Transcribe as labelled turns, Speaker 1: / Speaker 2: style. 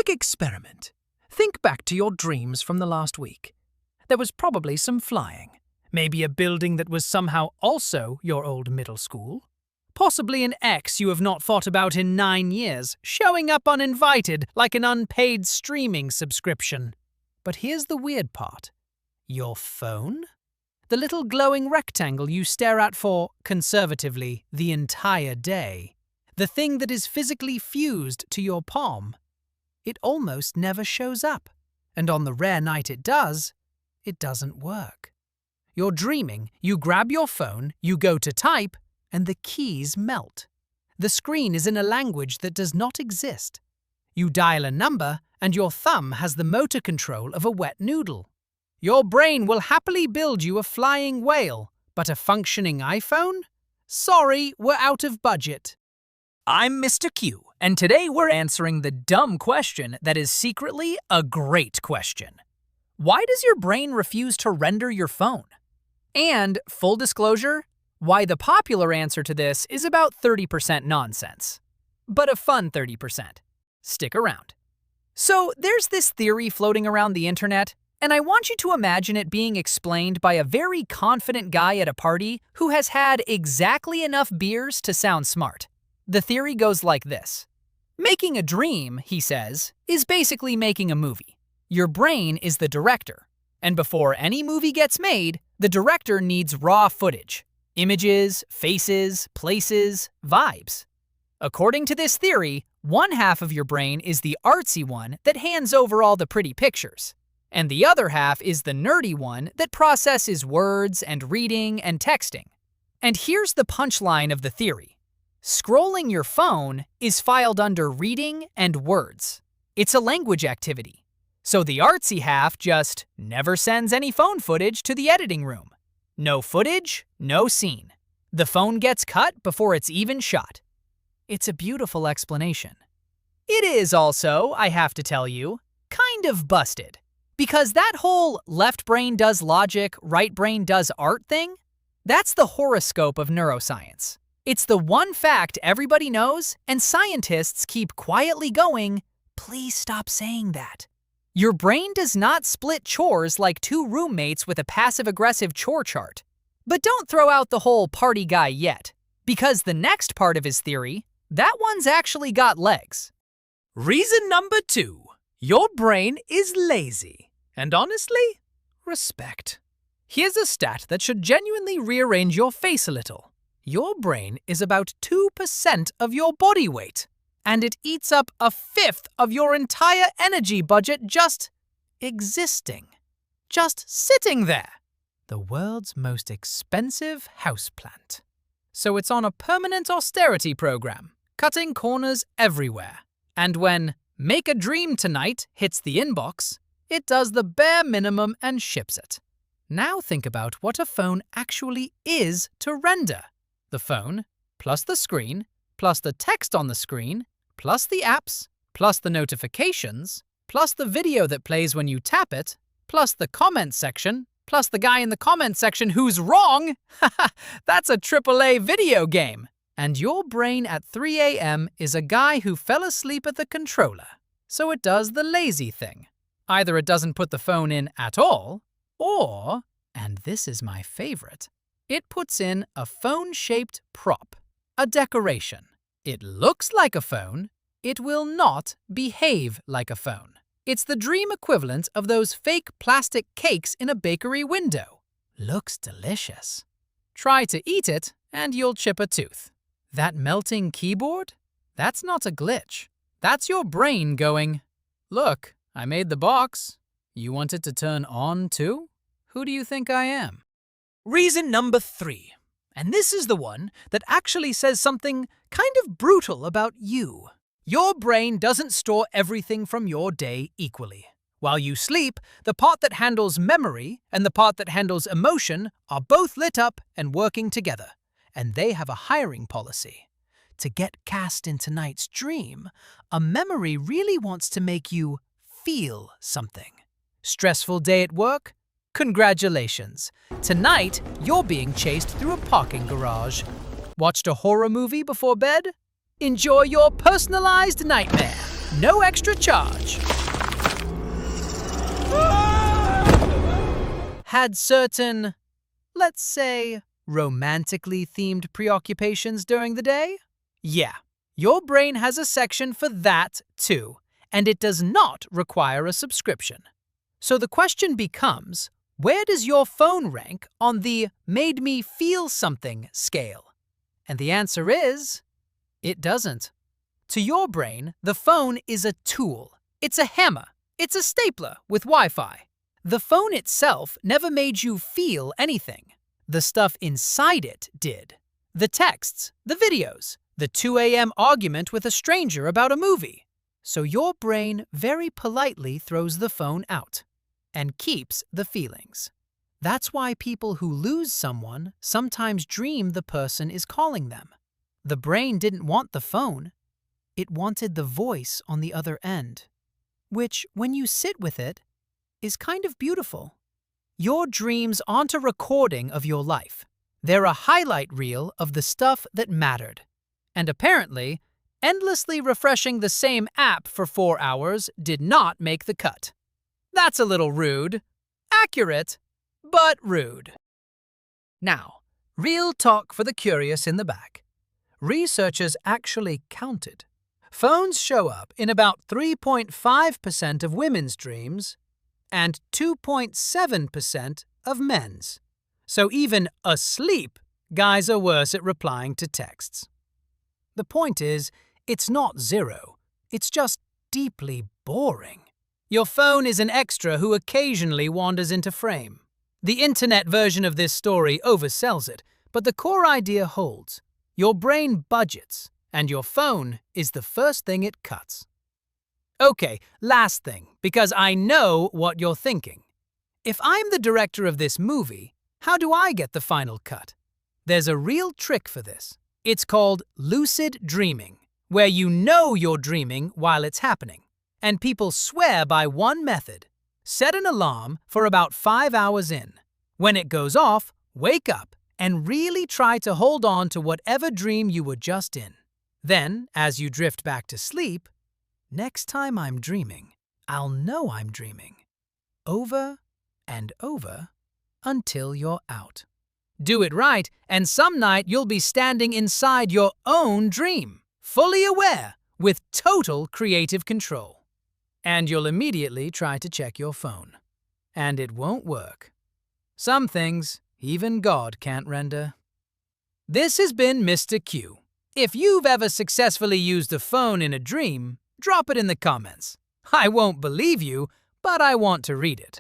Speaker 1: Quick experiment. Think back to your dreams from the last week. There was probably some flying. Maybe a building that was somehow also your old middle school. Possibly an ex you have not thought about in 9 years, showing up uninvited like an unpaid streaming subscription. But here's the weird part. Your phone? The little glowing rectangle you stare at for, conservatively, the entire day. The thing that is physically fused to your palm. It almost never shows up. And on the rare night it does, it doesn't work. You're dreaming, you grab your phone, you go to type, and the keys melt. The screen is in a language that does not exist. You dial a number, and your thumb has the motor control of a wet noodle. Your brain will happily build you a flying whale, but a functioning iPhone? Sorry, we're out of budget. I'm Mr. Q, and today we're answering the dumb question that is secretly a great question. Why does your brain refuse to render your phone? And, full disclosure, why the popular answer to this is about 30% nonsense. But a fun 30%. Stick around. So, there's this theory floating around the internet, and I want you to imagine it being explained by a very confident guy at a party who has had exactly enough beers to sound smart. The theory goes like this. Making a dream, he says, is basically making a movie. Your brain is the director, and before any movie gets made, the director needs raw footage. Images, faces, places, vibes. According to this theory, one half of your brain is the artsy one that hands over all the pretty pictures, and the other half is the nerdy one that processes words and reading and texting. And here's the punchline of the theory. Scrolling your phone is filed under reading and words. It's a language activity. So the artsy half just never sends any phone footage to the editing room. No footage, no scene. The phone gets cut before it's even shot. It's a beautiful explanation. It is also, I have to tell you, kind of busted. Because that whole left brain does logic, right brain does art thing, that's the horoscope of neuroscience. It's the one fact everybody knows, and scientists keep quietly going, please stop saying that. Your brain does not split chores like two roommates with a passive-aggressive chore chart. But don't throw out the whole party guy yet, because the next part of his theory, that one's actually got legs. Reason number 2. Your brain is lazy. And honestly, respect. Here's a stat that should genuinely rearrange your face a little. Your brain is about 2% of your body weight. And it eats up 1/5 of your entire energy budget just existing. Just sitting there. The world's most expensive houseplant. So it's on a permanent austerity program, cutting corners everywhere. And when Make a Dream Tonight hits the inbox, it does the bare minimum and ships it. Now think about what a phone actually is to render. The phone, plus the screen, plus the text on the screen, plus the apps, plus the notifications, plus the video that plays when you tap it, plus the comment section, plus the guy in the comment section who's wrong. That's a AAA video game. And your brain at 3 a.m. is a guy who fell asleep at the controller. So it does the lazy thing. Either it doesn't put the phone in at all, or, and this is my favorite, it puts in a phone-shaped prop, a decoration. It looks like a phone, it will not behave like a phone. It's the dream equivalent of those fake plastic cakes in a bakery window. Looks delicious. Try to eat it and you'll chip a tooth. That melting keyboard? That's not a glitch. That's your brain going, look, I made the box. You want it to turn on too? Who do you think I am? Reason number 3. And this is the one that actually says something kind of brutal about you. Your brain doesn't store everything from your day equally. While you sleep, the part that handles memory and the part that handles emotion are both lit up and working together. And they have a hiring policy. To get cast in tonight's dream, a memory really wants to make you feel something. Stressful day at work? Congratulations. Tonight, you're being chased through a parking garage. Watched a horror movie before bed? Enjoy your personalized nightmare. no extra charge. Had certain, let's say, romantically themed preoccupations during the day? Yeah, your brain has a section for that too, and it does not require a subscription. So the question becomes, where does your phone rank on the made me feel something scale? And the answer is, it doesn't. To your brain, the phone is a tool. It's a hammer. It's a stapler with Wi-Fi. The phone itself never made you feel anything. The stuff inside it did. The texts, the videos, the 2 a.m. argument with a stranger about a movie. So your brain very politely throws the phone out and keeps the feelings. That's why people who lose someone sometimes dream the person is calling them. The brain didn't want the phone. It wanted the voice on the other end, which, when you sit with it, is kind of beautiful. Your dreams aren't a recording of your life. They're a highlight reel of the stuff that mattered. And apparently, endlessly refreshing the same app for 4 hours did not make the cut. That's a little rude. Accurate, but rude. Now, real talk for the curious in the back. Researchers actually counted. Phones show up in about 3.5% of women's dreams and 2.7% of men's. So even asleep, guys are worse at replying to texts. The point is, it's not zero. It's just deeply boring. Your phone is an extra who occasionally wanders into frame. The internet version of this story oversells it, but the core idea holds. Your brain budgets, and your phone is the first thing it cuts. Okay, last thing, because I know what you're thinking. If I'm the director of this movie, how do I get the final cut? There's a real trick for this. It's called lucid dreaming, where you know you're dreaming while it's happening. And people swear by one method. Set an alarm for about 5 hours in. When it goes off, wake up and really try to hold on to whatever dream you were just in. Then, as you drift back to sleep, next time I'm dreaming, I'll know I'm dreaming. Over and over until you're out. Do it right, and some night you'll be standing inside your own dream, fully aware, with total creative control. And you'll immediately try to check your phone. And it won't work. Some things even God can't render. This has been Mr. Q. If you've ever successfully used a phone in a dream, drop it in the comments. I won't believe you, but I want to read it.